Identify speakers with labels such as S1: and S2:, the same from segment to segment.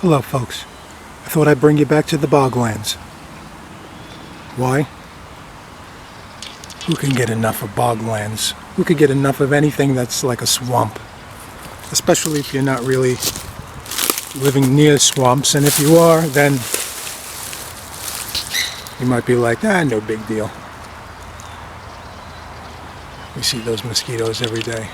S1: Hello folks, I thought I'd bring you back to the Boglands. Why? Who can get enough of Boglands? Who could get enough of anything that's like a swamp? Especially if you're not really living near swamps, and if you are, then you might be like, no big deal. We see those mosquitoes every day.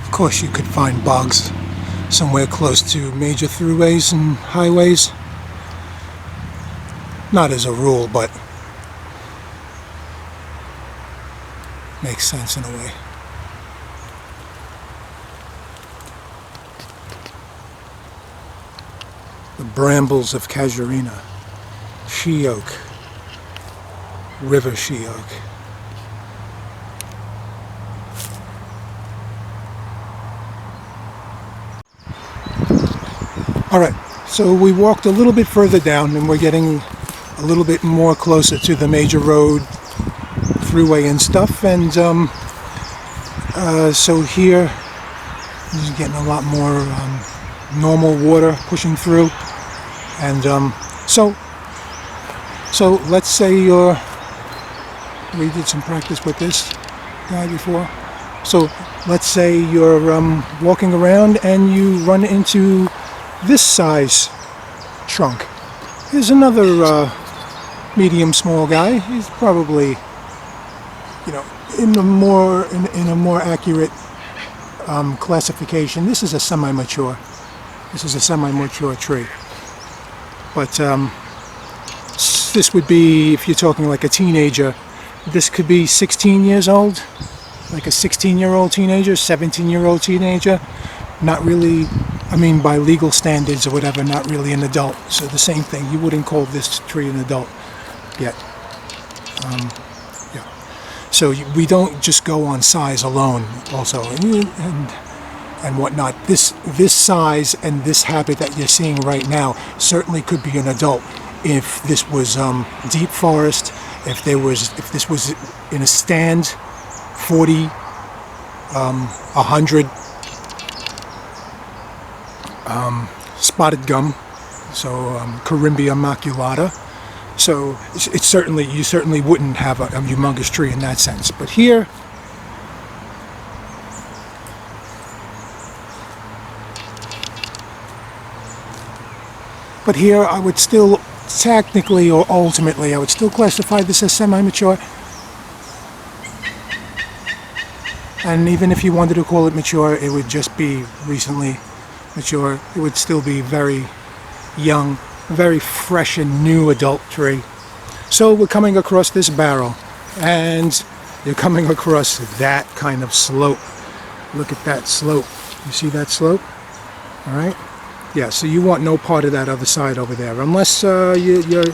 S1: Of course, you could find bogs somewhere close to major throughways and highways. Not as a rule, but makes sense in a way. The brambles of Casuarina, she oak, river she oak. Alright, so we walked a little bit further down and we're getting a little bit more closer to the major road, throughway and stuff, and so here is getting a lot more normal water pushing through, and so let's say we did some practice with this guy before. So let's say you're walking around and you run into this size trunk. Here's another medium small guy. He's probably, in a more accurate classification. This is a semi-mature. This is a semi-mature tree. But this would be, if you're talking like a teenager, this could be 16 years old, like a 16-year-old teenager, 17-year-old teenager. Not really, by legal standards or whatever, not really an adult. So the same thing, you wouldn't call this tree an adult yet. Yeah. So we don't just go on size alone also, and whatnot. This size and this habit that you're seeing right now certainly could be an adult. If this was deep forest, if this was in a stand, 40, 100, spotted gum, so Corymbia maculata. So you certainly wouldn't have a humongous tree in that sense. But here, I would still technically, or ultimately, I would still classify this as semi-mature. And even if you wanted to call it mature, it would just be recently mature. It would still be very young, very fresh and new adult tree. So we're coming across this barrel, and you're coming across that kind of slope. Look at that slope. You see that slope? All right. Yeah. So you want no part of that other side over there, unless you're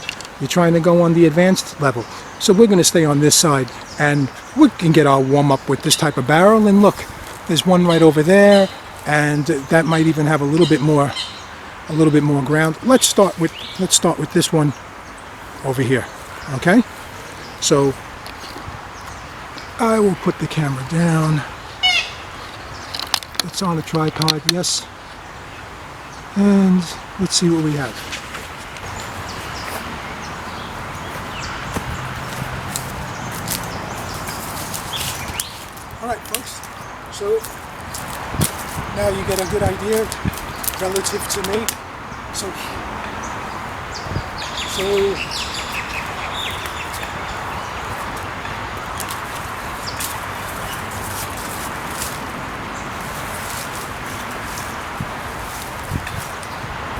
S1: trying to go on the advanced level. So we're going to stay on this side, and we can get our warm up with this type of barrel. And look, there's one right over there, and that might even have a little bit more ground. Let's start with this one over here. Okay, so I will put the camera down. It's on a tripod, yes, and let's see what we have. Alright folks, so now you get a good idea relative to me. So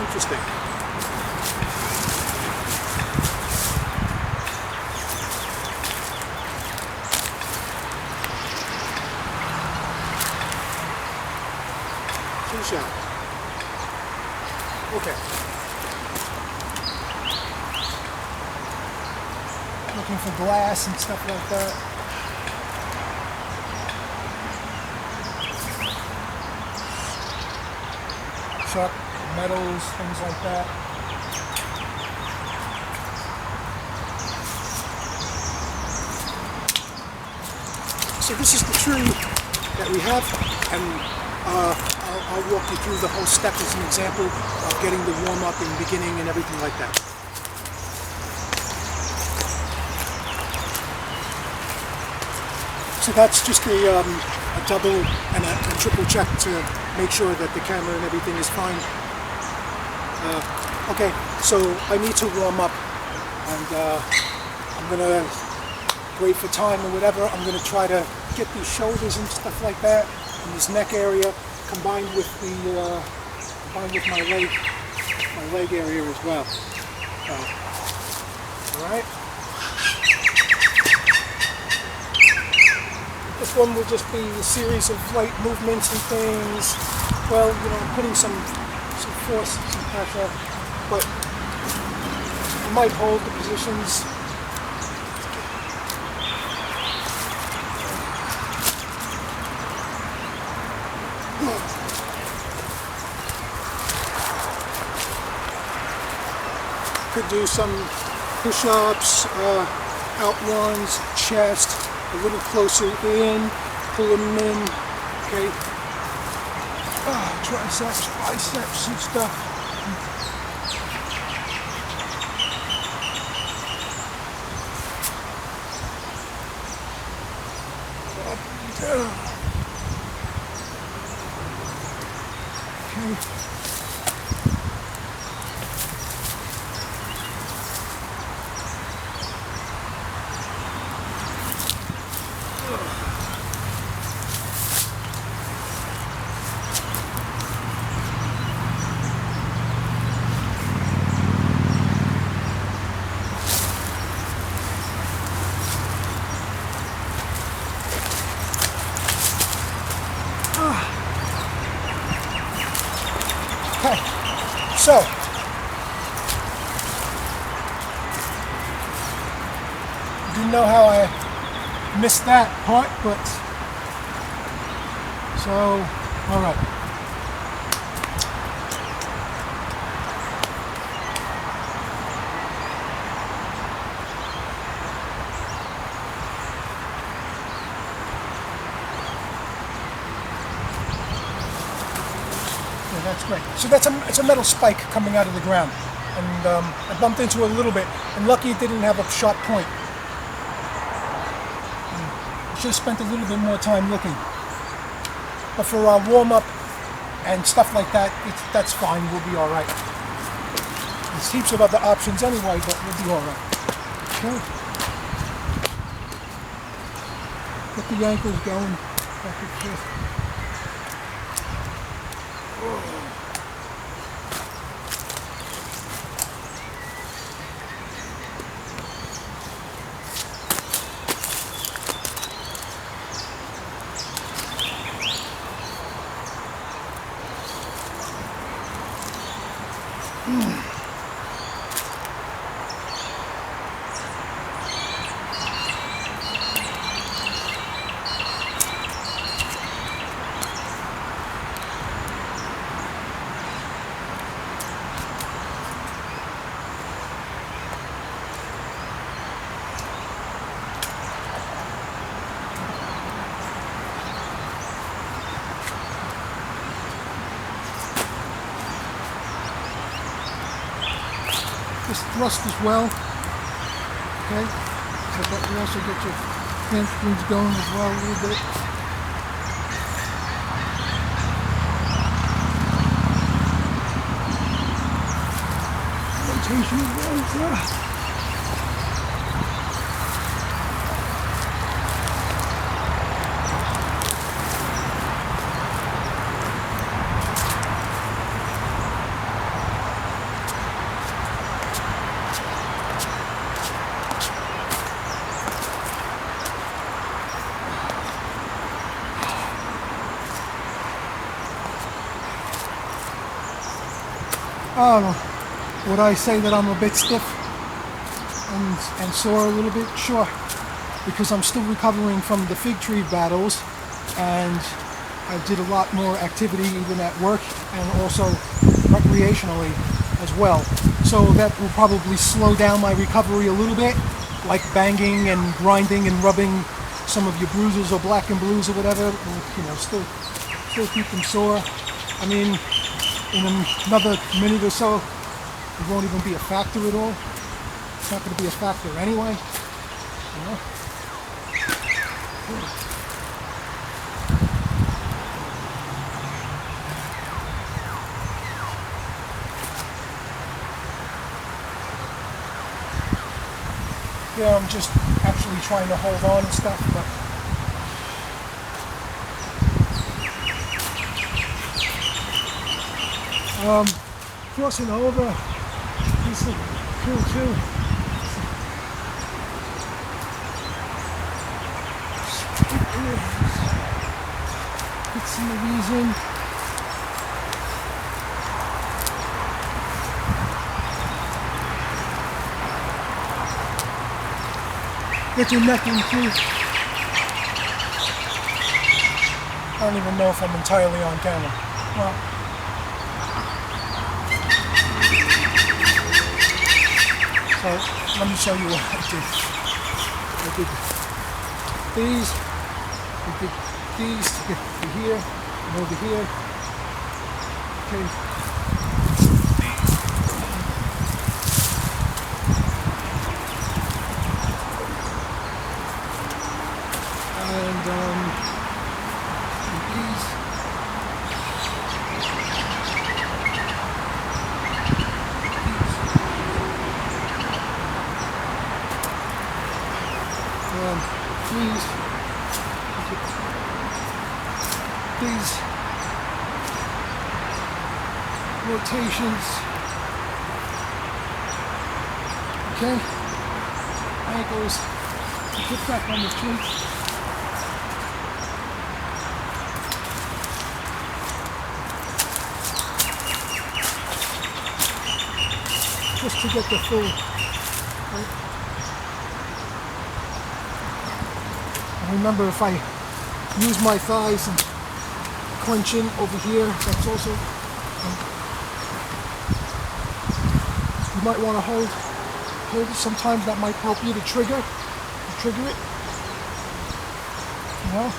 S1: interesting. Two shot. Okay. Looking for glass and stuff like that. Sharp metals, things like that. So this is the tree that we have, and I'll walk you through the whole step as an example of getting the warm-up and beginning and everything like that. So that's just a double and a triple check to make sure that the camera and everything is fine. Okay, so I need to warm up, and I'm going to wait for time or whatever. I'm going to try to get these shoulders and stuff like that, and this neck area combined with my leg area as well. All right. This one will just be a series of light movements and things. Well, you know, putting some force, some pressure, but you might hold the positions. Could do some push-ups, out ones, chest, a little closer in, pull them in, okay. Triceps, biceps and stuff. Up and down. Okay. Okay, so didn't know how I missed that part, but so all right. That's great. So it's a metal spike coming out of the ground, and I bumped into it a little bit, and lucky it didn't have a sharp point. I should have spent a little bit more time looking. But for warm-up and stuff like that, that's fine. We'll be all right. There's heaps of other options anyway, but we'll be all right. Okay. Get the ankles going back and forth. This thrust as well, okay, so that you also get your hamstrings going as well a little bit. rotation was. Would I say that I'm a bit stiff and sore a little bit? Sure, because I'm still recovering from the fig tree battles, and I did a lot more activity even at work and also recreationally as well. So that will probably slow down my recovery a little bit, like banging and grinding and rubbing some of your bruises or black and blues or whatever, you know, still keep them sore. I mean, in another minute or so, it won't even be a factor at all. It's not going to be a factor anyway. You know? Yeah, I'm just actually trying to hold on and stuff, but crossing over is cool too. It's in the reason. Get your neck in too. I don't even know if I'm entirely on camera. Well, so let me show you what I did. I did these, I did these to get to here and over here. Okay. These rotations, okay, ankles, get back on the tree, just to get the full, right? And remember, if I use my thighs and clench in over here, that's also, you might want to hold it. Sometimes that might help you to trigger it, you know.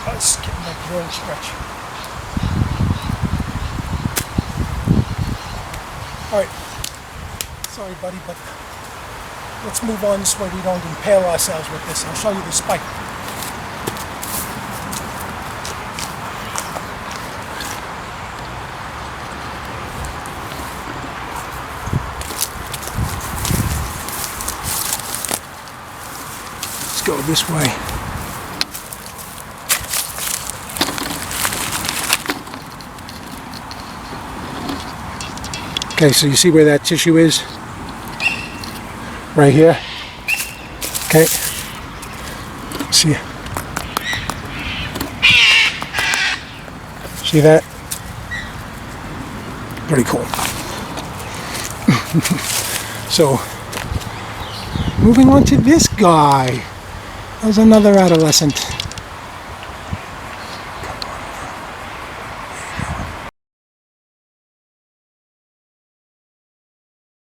S1: Let's get that real stretch. Alright, sorry buddy, but let's move on this way we don't impale ourselves with this. I'll show you the spike. Let's go this way. Okay, so you see where that tissue is? Right here. Okay. See? See that? Pretty cool. So, Moving on to this guy. There's another adolescent.